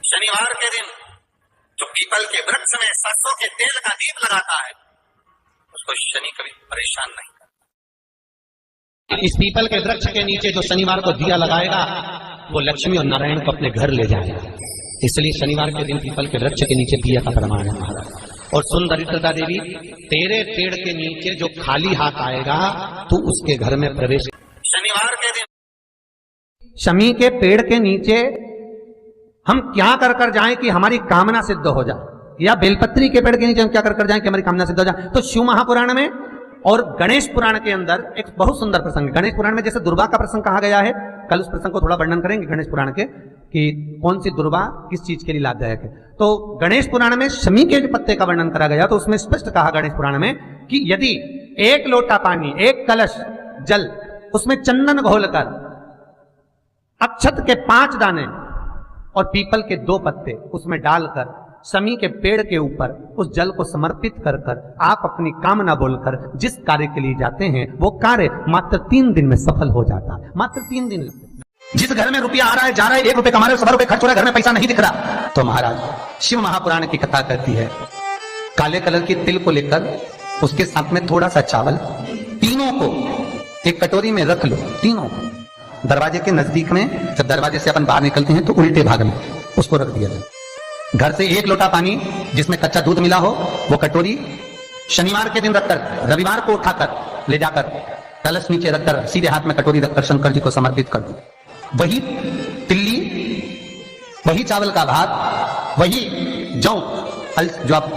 शनिवार के दिन जो पीपल के वृक्ष में सरसों के तेल का दीप लगाता है उसको शनि कभी परेशान नहीं करता। इस पीपल के वृक्ष के नीचे जो शनिवार को दिया लगाएगा वो लक्ष्मी और नारायण को अपने घर ले जाएगा। इसलिए शनिवार के दिन पीपल के वृक्ष के नीचे दिया का प्रमाण है महाराज। और सुन दरिद्रता देवी, तेरे पेड़ के नीचे जो खाली हाथ आएगा तो उसके घर में प्रवेश। शनिवार के दिन शमी के पेड़ के नीचे हम क्या कर कर जाएं कि हमारी कामना सिद्ध हो जाए, या बेलपत्री के पेड़ के नीचे हम क्या कर कर जाएं कि हमारी कामना सिद्ध हो जाए। तो शिव महापुराण में और गणेश पुराण के अंदर एक बहुत सुंदर प्रसंग है। गणेश पुराण में जैसे दुर्वा का प्रसंग कहा गया है, कल उस प्रसंग को थोड़ा वर्णन करेंगे गणेश पुराण के कि कौन सी दुर्वा किस चीज के लिए लाभदायक है। तो गणेश पुराण में शमी के जो पत्ते का वर्णन करा गया तो उसमें स्पष्ट कहा गणेश पुराण में कि यदि एक लोटा पानी, एक कलश जल, उसमें चंदन घोलकर अक्षत के 5 दाने और पीपल के 2 पत्ते उसमें डालकर शमी के पेड़ के ऊपर उस जल को समर्पित कर कर आप अपनी कामना बोलकर जिस कार्य के लिए जाते हैं वो कार्य मात्र 3 दिन में सफल हो जाता है। मात्र 3 दिन। जिस घर में रुपया आ रहा है, जा रहा है, 1 रुपये कमा रहे हो, 100 रुपये खर्च हो रहा है, घर में पैसा नहीं दिख रहा, तो महाराज शिव महापुराण की कथा कहती है काले कलर की तिल को लेकर उसके साथ में थोड़ा सा चावल, तीनों को एक कटोरी में रख लो। तीनों दरवाजे के नजदीक में, जब दरवाजे से अपन बाहर निकलते हैं तो उल्टे भाग में उसको रख दिया जाए। घर से 1 लोटा पानी जिसमें कच्चा दूध मिला हो वो कटोरी शनिवार के दिन रखकर, रविवार को उठाकर ले जाकर कलश नीचे रखकर सीधे हाथ में कटोरी रखकर शंकर जी को समर्पित कर दो। वही तिल्ली, वही चावल का भात, वही जौ, जो आप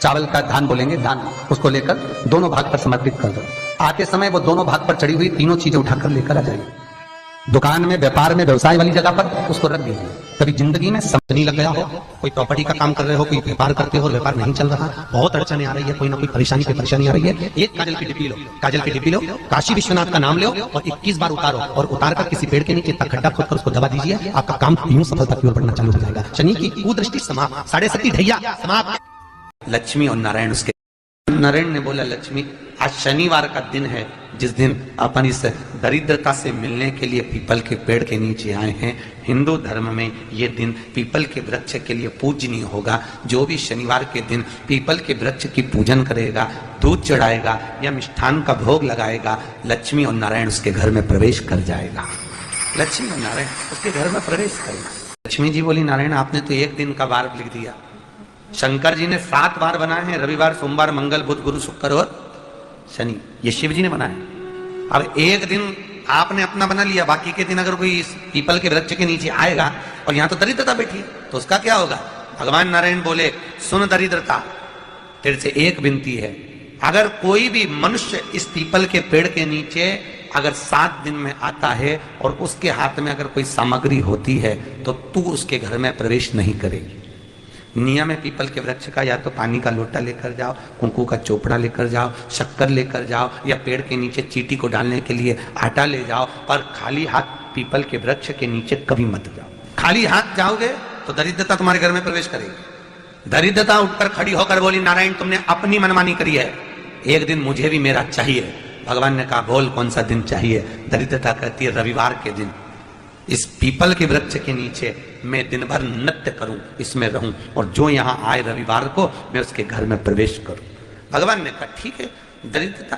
चावल का धान बोलेंगे, धान, उसको लेकर दोनों भाग पर समर्पित कर दो। आते समय वो दोनों भाग पर चढ़ी हुई तीनों चीजें उठाकर लेकर आ जाइए। दुकान में, व्यापार में, व्यवसाय वाली जगह पर उसको रख दीजिए। कभी जिंदगी में समझ नहीं लग गया हो, कोई प्रॉपर्टी का काम कर रहे हो, कोई व्यापार करते हो और व्यापार नहीं चल रहा, बहुत अड़चने आ रही है, कोई ना कोई परेशानी पे परेशानी आ रही है, एक काजल की डिब्बी लो, काजल की डिब्बी लो, काशी विश्वनाथ का नाम लो और 21 बार उतारो और उतार कर किसी पेड़ के नीचे इतना खड्डा खोदकर उसको दबा दीजिए। आपका काम यूं सफलता की ओर बढ़ना चालू हो जाएगा। शनि की कुदृष्टि समाप्त, 7.5 ढैया समाप्त। लक्ष्मी और नारायण उसके, नारायण ने बोला लक्ष्मी आज शनिवार का दिन है जिस दिन अपन इस दरिद्रता से मिलने के लिए पीपल के पेड़ के नीचे आए हैं। हिंदू धर्म में ये दिन पीपल के वृक्ष के लिए पूजनीय होगा। जो भी शनिवार के दिन पीपल के वृक्ष की पूजन करेगा, दूध चढ़ाएगा या मिष्ठान का भोग लगाएगा, लक्ष्मी और नारायण उसके घर में प्रवेश कर जाएगा। लक्ष्मी और नारायण उसके घर में प्रवेश करेगा। लक्ष्मी जी बोली नारायण आपने तो 1 दिन का वार लिख दिया, शंकर जी ने 7 बार बनाए हैं, रविवार, सोमवार, मंगल, बुध, गुरु, शुक्र और शनि, ये शिव जी ने बनाए। अब 1 दिन आपने अपना बना लिया, बाकी के दिन अगर कोई इस पीपल के वृक्ष के नीचे आएगा और यहां तो दरिद्रता बैठी है तो उसका क्या होगा। भगवान नारायण बोले सुन दरिद्रता, तेरे से एक विनती है, अगर कोई भी मनुष्य इस पीपल के पेड़ के नीचे अगर 7 दिन में आता है और उसके हाथ में अगर कोई सामग्री होती है तो तू उसके घर में प्रवेश नहीं करेगी। नियम है पीपल के वृक्ष का, या तो पानी का लोटा लेकर जाओ, कुंकू का चोपड़ा लेकर जाओ, शक्कर लेकर जाओ, या पेड़ के नीचे चींटी को डालने के लिए आटा ले जाओ, पर खाली हाथ पीपल के वृक्ष के नीचे कभी मत जाओ। खाली हाथ जाओगे तो दरिद्रता तुम्हारे घर में प्रवेश करेगी। दरिद्रता उठकर खड़ी होकर बोली नारायण तुमने अपनी मनमानी करी है, एक दिन मुझे भी मेरा चाहिए। भगवान ने कहा बोल कौन सा दिन चाहिए। दरिद्रता कहती है रविवार के दिन इस पीपल के वृक्ष के नीचे मैं दिन भर नृत्य करूं, इसमें रहूं, और जो यहां आए रविवार को मैं उसके घर में प्रवेश करूं। भगवान ने कहा ठीक है। दरिद्रता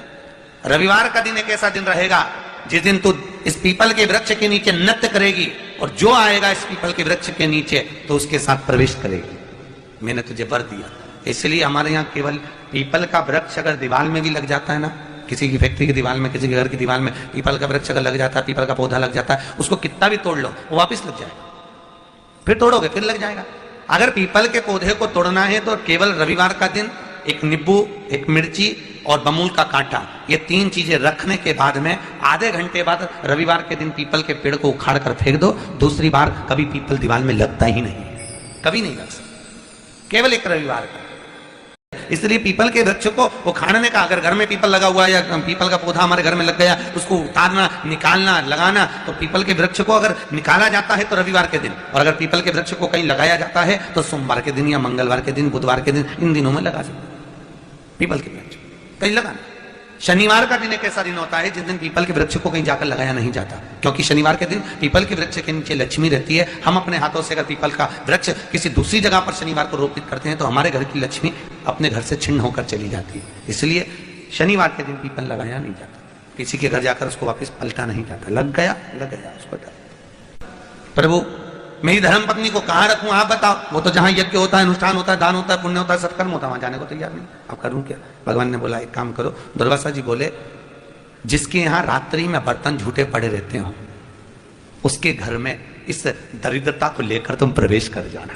रविवार का दिन एक ऐसा दिन रहेगा जिस दिन तू इस पीपल के वृक्ष के नीचे नृत्य करेगी और जो आएगा इस पीपल के वृक्ष के नीचे तो उसके साथ प्रवेश करेगी। मैंने तुझे वर दिया। इसलिए हमारे यहाँ केवल पीपल का वृक्ष अगर दीवार में भी लग जाता है ना, किसी की फैक्ट्री की दीवार में, किसी के घर की दीवार में पीपल का वृक्ष अगर लग जाता है, पीपल का पौधा लग जाता है, उसको कितना भी तोड़ लो वो वापस लग जाएगा, फिर तोड़ोगे फिर लग जाएगा। अगर पीपल के पौधे को तोड़ना है तो केवल रविवार का दिन एक नींबू, एक मिर्ची और बमूल का कांटा, ये 3 चीजें रखने के बाद में आधे घंटे बाद रविवार के दिन पीपल के पेड़ को उखाड़ कर फेंक दो। दूसरी बार कभी पीपल दीवार में लगता ही नहीं, कभी नहीं लग सकता, केवल एक रविवार का। इसलिए पीपल के वृक्ष को उखाड़ने का, अगर घर में पीपल लगा हुआ है या पीपल का पौधा हमारे घर में लग गया, उसको उतारना, निकालना, लगाना, तो पीपल के वृक्ष को अगर निकाला जाता है तो रविवार के दिन, और अगर पीपल के वृक्ष को कहीं लगाया जाता है तो सोमवार के दिन या मंगलवार के दिन, बुधवार के दिन, इन दिनों में लगा सकते। पीपल के वृक्ष कहीं लगाना शनिवार का दिन एक ऐसा दिन होता है जिस दिन पीपल के वृक्ष को कहीं जाकर लगाया नहीं जाता, क्योंकि शनिवार के दिन पीपल के वृक्ष के नीचे लक्ष्मी रहती है। हम अपने हाथों से अगर पीपल का वृक्ष किसी दूसरी जगह पर शनिवार को रोपित करते हैं तो हमारे घर की लक्ष्मी अपने घर से छिन्न होकर चली जाती है। इसलिए शनिवार के दिन पीपल लगाया नहीं जाता, किसी के घर जाकर उसको वापस पलटा नहीं जाता। लग गया उसको। प्रभु मेरी धर्म पत्नी को कहाँ रखूं आप बताओ, वो तो जहां यज्ञ होता है, अनुष्ठान होता है, दान होता है, पुण्य होता है, सत्कर्म होता है, वहां जाने को तैयार नहीं। अब करूं क्या? भगवान ने बोला एक काम करो। दुर्वासा जी बोले जिसके यहां रात्रि में बर्तन झूठे पड़े रहते हो उसके घर में इस दरिद्रता को लेकर तुम प्रवेश कर जाना।